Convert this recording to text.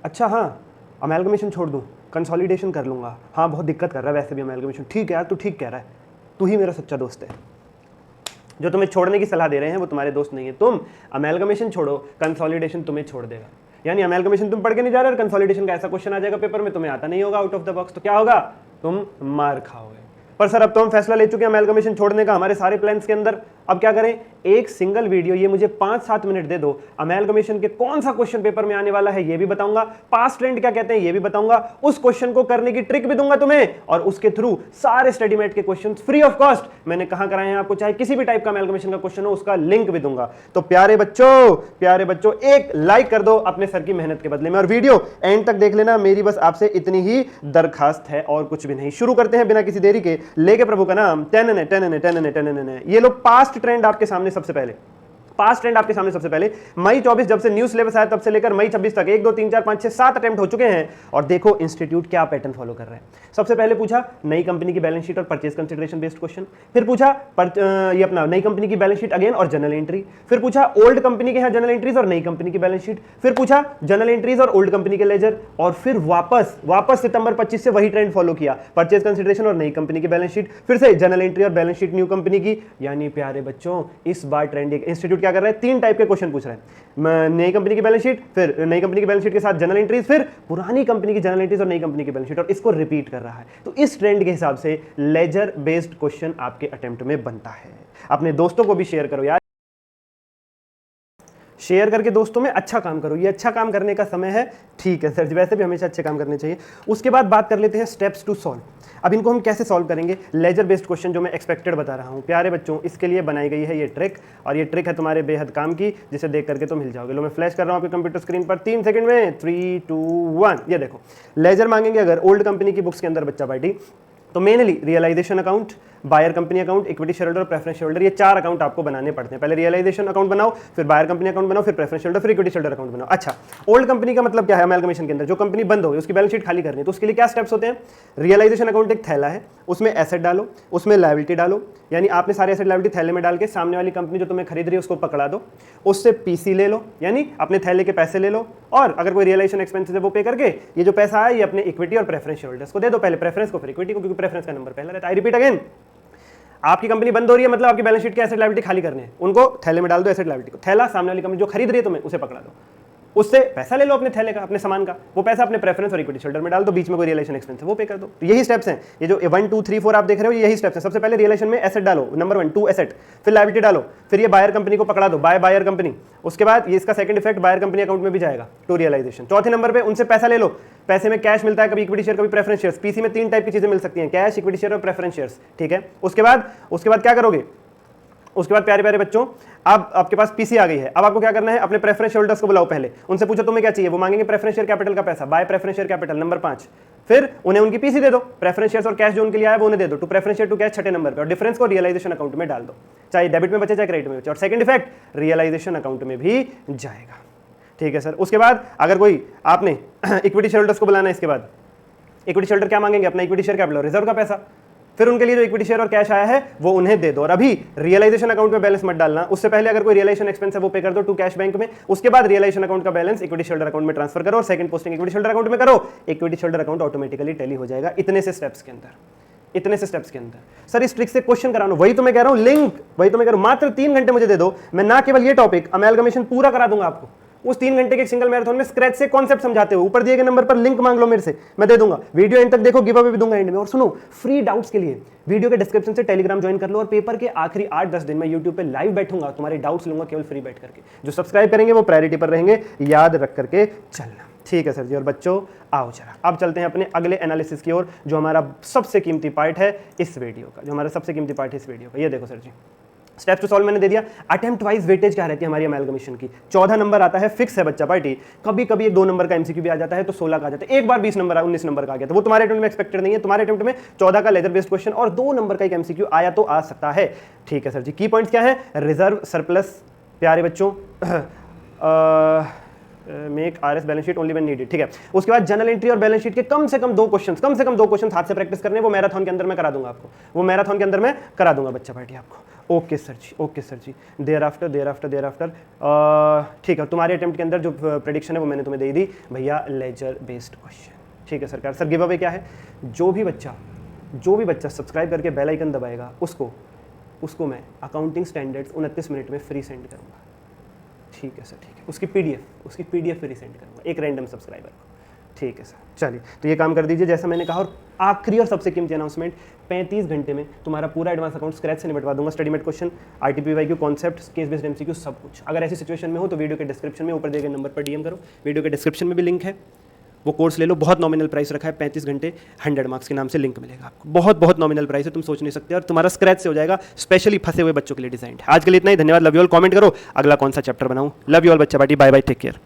अच्छा हाँ, अमेलगमेशन छोड़ दूँ, कंसोलिडेशन कर लूँगा। हाँ बहुत दिक्कत कर रहा है वैसे भी अमेलगमेशन। ठीक है यार, तू ठीक कह रहा है, तू ही मेरा सच्चा दोस्त है। जो तुम्हें छोड़ने की सलाह दे रहे हैं वो तुम्हारे दोस्त नहीं है। तुम अमेलगमेशन छोड़ो, कंसोलिडेशन तुम्हें छोड़ देगा। यानी अमेलगमेशन तुम पढ़ के नहीं जा रहे और कंसोलिडेशन का ऐसा क्वेश्चन आ जाएगा पेपर में, तुम्हें आता नहीं होगा आउट ऑफ द बॉक्स, तो क्या होगा, तुम मार खाओगे। पर सर अब तो हम फैसला ले चुके हैं अमेलगमेशन छोड़ने का हमारे सारे प्लान्स के अंदर, अब क्या करें, एक सिंगल वीडियो, ये मुझे 5-7 मिनट दे दो, अमेलगमेशन के कौन सा क्वेश्चन पेपर में आने वाला है ये भी बताऊंगा, पास्ट ट्रेंड क्या कहते हैं ये भी बताऊंगा, उस क्वेश्चन को करने की ट्रिक भी दूंगा तुम्हें, और उसके थ्रू सारे स्टडीमेट के क्वेश्चन फ्री ऑफ कॉस्ट मैंने कहां कराए हैं आपको, चाहे किसी भी टाइप का अमेलगमेशन का क्वेश्चन हो उसका लिंक भी दूंगा। तो प्यारे बच्चों एक लाइक कर दो अपने सर की मेहनत के बदले में, और वीडियो एंड तक देख लेना, मेरी बस आपसे इतनी ही दरखास्त है और कुछ भी नहीं। शुरू करते हैं बिना किसी देरी के, लेके प्रभु का नाम, टेन। ये लो पास्ट ट्रेंड आपके सामने सबसे पहले, पास्ट ट्रेंड आपके सामने सबसे पहले, मई 24 जब से न्यू सिलेबस आया तब से लेकर मई 26 तक 1 2 3 4 5 6 7 अटेम्प्ट हो चुके हैं, और देखो इंस्टीट्यूट क्या पैटर्न फॉलो कर रहा है। सबसे पहले पूछा नई कंपनी की बैलेंस शीट और परचेज कंसिडरेशन बेस्ड क्वेश्चन, फिर पूछा ये अपना नई कंपनी की बैलेंस शीट अगेन और जनरल एंट्री, फिर पूछा ओल्ड कंपनी के यहाँ जनरल एंट्रीज और नई कंपनी की बैलेंस शीट, फिर पूछा जनरल एंट्रीज और ओल्ड कंपनी के लेजर, और फिर वापस सितंबर 25 से वही ट्रेंड फॉलो किया, परचेज कंसिडरेशन और नई कंपनी की बैलेंस शीट, फिर से जनरल एंट्री और बैलेंस शीट न्यू कंपनी की। यानी प्यारे बच्चों इस बार ट्रेंड इंस्टीट्यूट क्या कर रहा है, 3 टाइप के क्वेश्चन पूछ रहे हैं, नई कंपनी की बैलेंस शीट, फिर नई कंपनी की बैलेंस शीट के साथ जनरल एंट्रीज, फिर पुरानी कंपनी की जनरल एंट्रीज और नई कंपनी की बैलेंस शीट, और इसको रिपीट कर रहा है। तो इस ट्रेंड के हिसाब से लेजर बेस्ड क्वेश्चन आपके अटेम्प्ट में बनता है। अपने दोस्तों को भी शेयर करो यार, शेयर करके दोस्तों में अच्छा काम करो, ये अच्छा काम करने का समय है। ठीक है सर, वैसे भी हमेशा अच्छे काम करने चाहिए। उसके बाद बात कर लेते हैं स्टेप्स टू सॉल्व। अब इनको हम कैसे सॉल्व करेंगे, लेजर बेस्ड क्वेश्चन जो मैं एक्सपेक्टेड बता रहा हूँ प्यारे बच्चों, इसके लिए बनाई गई है ये ट्रिक, और ये ट्रिक है तुम्हारे बेहद काम की, जिसे देख करके तुम हिल जाओगे। लो मैं फ्लैश कर रहा हूँ आपके कंप्यूटर स्क्रीन पर 3 सेकंड में, 3 2 1। ये देखो लेजर मांगेंगे अगर ओल्ड कंपनी की बुक्स के अंदर बच्चा पार्टी, तो mainly realization account, buyer company account, equity shareholder और प्रेफरेंस शेयरहोल्डर, ये 4 अकाउंट आपको बनाने पड़ते हैं। पहले रियलाइजेशन अकाउंट बनाओ, फिर बायर कंपनी अकाउंट बनाओ, फिर प्रेफरेंस शेयरहोल्डर, फिर इक्विटी शेयरहोल्डर अकाउंट बनाओ। अच्छा, ओल्ड कंपनी का मतलब क्या है, अमेलगमेशन के अंदर जो कंपनी बंद हो गई उसकी बैलेंस शीट खाली करनी है, तो उसके लिए क्या स्टेप्स होते हैं। रियलाइजेशन अकाउंट एक थैला है, उसमें एसेट डालो, उसमें लायबिलिटी डालो, यानी आपने सारे एसेट लायबिलिटी थैले में डाल के सामने वाली कंपनी जो तुम्हें खरीद रही है उसको पकड़ा दो, उससे पीसी ले लो, यानी अपने थैले के पैसे ले लो, और अगर कोई रियलाइजेशन एक्सपेंसेस है वो पे करके ये जो पैसा आया ये अपने इक्विटी और प्रेफरेंस शेयरहोल्डर्स को दे दो, पहले प्रेफरेंस को फिर इक्विटी को, क्योंकि प्रेफरेंस का नंबर पहला रहता है। आई रिपीट अगेन, आपकी कंपनी बंद हो रही है मतलब आपकी बैलेंस शीट के एसेट लायबिलिटी खाली करने हैं, उनको थैले में डाल दो, एसेट लायबिलिटी को, थैला सामने वाली कंपनी जो खरीद रही है तुम्हें उसे पकड़ा दो, उससे पैसा ले लो अपने थैले का, अपने सामान का, वो पैसा अपने प्रेफरेंस और इक्विटी शेयरहोल्डर में डाल दो, बीच में कोई रियलाइजेशन एक्सपेंस है वो पे कर दो। तो यही स्टेप्स हैं, ये जो 1 2 3 4 आप देख रहे हो यही स्टेप्स हैं। सबसे पहले रियलाइजेशन में एसेट डालो, नंबर 1 2 एसेट, फिर लायबिलिटी डालो, फिर ये बायर कंपनी को पकड़ा दो, बायर कंपनी, उसके बाद ये इसका second effect buyer company account में भी जाएगा टू रियलाइजेशन। चौथे नंबर पे उनसे पैसा ले लो, पैसे में कैश मिलता है, कभी इक्विटी शेयर कभी प्रेफरेंस शेयर्स, पीसी में 3 टाइप की चीजें मिल सकती हैं, कैश, इक्विटी शेयर और प्रेफरेंस शेयर्स, ठीक है। उसके बाद क्या करोगे, उसके बाद प्यारे बच्चों अब आपके पास पीसी आ गई है, अब आपको क्या करना है, अपने प्रेफरेंस होल्डर्स को बुलाओ, पहले उनसे पूछो तुम्हें क्या चाहिए, वो मांगेंगे प्रेफरेंस शेयर कैपिटल का पैसा, bye preference share capital number 5, फिर उन्हें उनकी पीसी दे दो, प्रेफरेंस शेयर्स और कैश जो उनके लिए आया वो उन्हें दे दो, to preference share to cash 6ठे नंबर पे, और डिफरेंस को रियलाइजेशन अकाउंट में डाल दो, चाहे डेबिट में बचे चाहे क्रेडिट में बचे, और सेकंड इफेक्ट रियलाइजेशन अकाउंट में भी जाएगा, ठीक है सर। उसके बाद अगर कोई आपने इक्विटी शेयरहोल्डर्स को बुलाना है, इसके बाद इक्विटी शेयरहोल्डर क्या मांगेंगे, अपना इक्विटी शेयर कैपिटल रिजर्व का पैसा, फिर उनके लिए जो इक्विटी शेयर और कैश आया है वो उन्हें दे दो, और अभी रियलाइजेशन अकाउंट में बैलेंस मत डालना, उससे पहले अगर कोई रियलाइजेशन एक्सपेंस है वो पे कर दो टू कैश बैंक में, उसके बाद रियलाइजेशन अकाउंट का बैलेंस इक्विटी शेयरहोल्डर अकाउंट में ट्रांसफर करो, और second posting equity shareholder account में करो, equity shareholder account automatically tally हो जाएगा। इतने से स्टेप्स के अंदर सर इस ट्रिक से क्वेश्चन कराना, वही तो मैं कह रहा हूं, लिंक वही तो मैं कह रहा हूं, मात्र 3 घंटे मुझे दे दो, मैं ना केवल ये टॉपिक अमेलगमेशन पूरा करा दूंगा आपको, उस 3 घंटे के सिंगल मैराथन में स्क्रैच से कॉन्सेप्ट समझाते हो, ऊपर दिए गए नंबर पर लिंक मांग लो मेरे से, मैं दे दूंगा, वीडियो एंड तक देखो, गिव अवे भी दूंगा एंड में। और सुनो, फ्री डाउट्स के लिए वीडियो के डिस्क्रिप्शन से टेलीग्राम ज्वाइन कर लो, और पेपर के आखिरी 8-10 दिन में यूट्यूब पे लाइव बैठूंगा, तुम्हारे डाउट्स लूंगा केवल फ्री बैठ करके, जो सब्सक्राइब करेंगे वो प्रायोरिटी पर रहेंगे, याद रख करके चलना, ठीक है सर जी। और बच्चों आओ जरा अब चलते हैं अपने अगले एनालिसिस की ओर, जो हमारा सबसे कीमती पार्ट है इस वीडियो का, ये देखो sir ji, steps to solve मैंने दे दिया। अटेम्प्ट वाइज वेटेज क्या रहती है हमारी अमेलगमेशन की, 14 नंबर आता है, फिक्स है बच्चा पार्टी, कभी कभी एक 2 नंबर का एमसीक्यू भी आ जाता है तो 16 का आ जाता है, एक बार 20 नंबर 19 नंबर का आ गया, तो वो तुम्हारे अटेम्प्ट में एक्सपेक्टेड नहीं है, तुम्हारे अटेम्प्ट में 14 का लेजर बेस्ड क्वेश्चन और 2 नंबर का एक एमसीक्यू आया तो आ सकता है, ठीक है सर जी। की पॉइंट्स क्या है, रिजर्व सरप्लस, प्यारे बच्चों make RS balance sheet only when needed, ठीक है। उसके बाद जर्नल एंट्री और बैलेंस शीट के कम से कम दो क्वेश्चन हाथ से प्रैक्टिस करने, वो मैराथन के अंदर मैं करा दूंगा आपको, वो मैराथन के अंदर मैं करा दूंगा बच्चा पार्टी आपको। Okay sir ji, okay sir ji. Thereafter ठीक है। तुम्हारे अटेम्प्ट के अंदर जो प्रेडिक्शन है वो मैंने तुम्हें दे दी भैया, लेजर बेस्ड क्वेश्चन, ठीक है सरकार। सर गिव अवे क्या है? जो भी बच्चा सब्सक्राइब करके बेल आइकन दबाएगा उसको मैं अकाउंटिंग स्टैंडर्ड्स 29 मिनट में फ्री सेंड करूँगा, ठीक है सर, ठीक है। उसकी पीडीएफ फ्री सेंड करूँगा एक रैंडम सब्सक्राइबर को, ठीक है सर। चलिए तो ये काम कर दीजिए जैसा मैंने कहा। और आखिरी और सबसे कीमती अनाउंसमेंट, 35 घंटे में तुम्हारा पूरा एडवांस अकाउंट स्क्रैच से निपटवा दूंगा। Study mate question, RTPYQ concept, case based MCQ, सब कुछ। अगर ऐसी सिचुएशन में हो तो वीडियो के डिस्क्रिप्शन में ऊपर दिए गए नंबर पर डीएम करो, वीडियो के डिस्क्रिप्शन में भी लिंक है, वो कोर्स ले लो। बहुत नॉमिनल प्राइस रखा है, 35 घंटे 100 मार्क्स के नाम से लिंक मिलेगा आपको। बहुत नॉमिनल प्राइस है, तुम सोच नहीं सकते। और तुम्हारा स्क्रैच से हो जाएगा, स्पेशली फंसे हुए बच्चों के लिए डिजाइन है। आज के लिए इतना ही, धन्यवाद। Love you all. कमेंट करो अगला कौन सा चैप्टर बनाऊं। लव यू ऑल बच्चा party, bye bye, take care.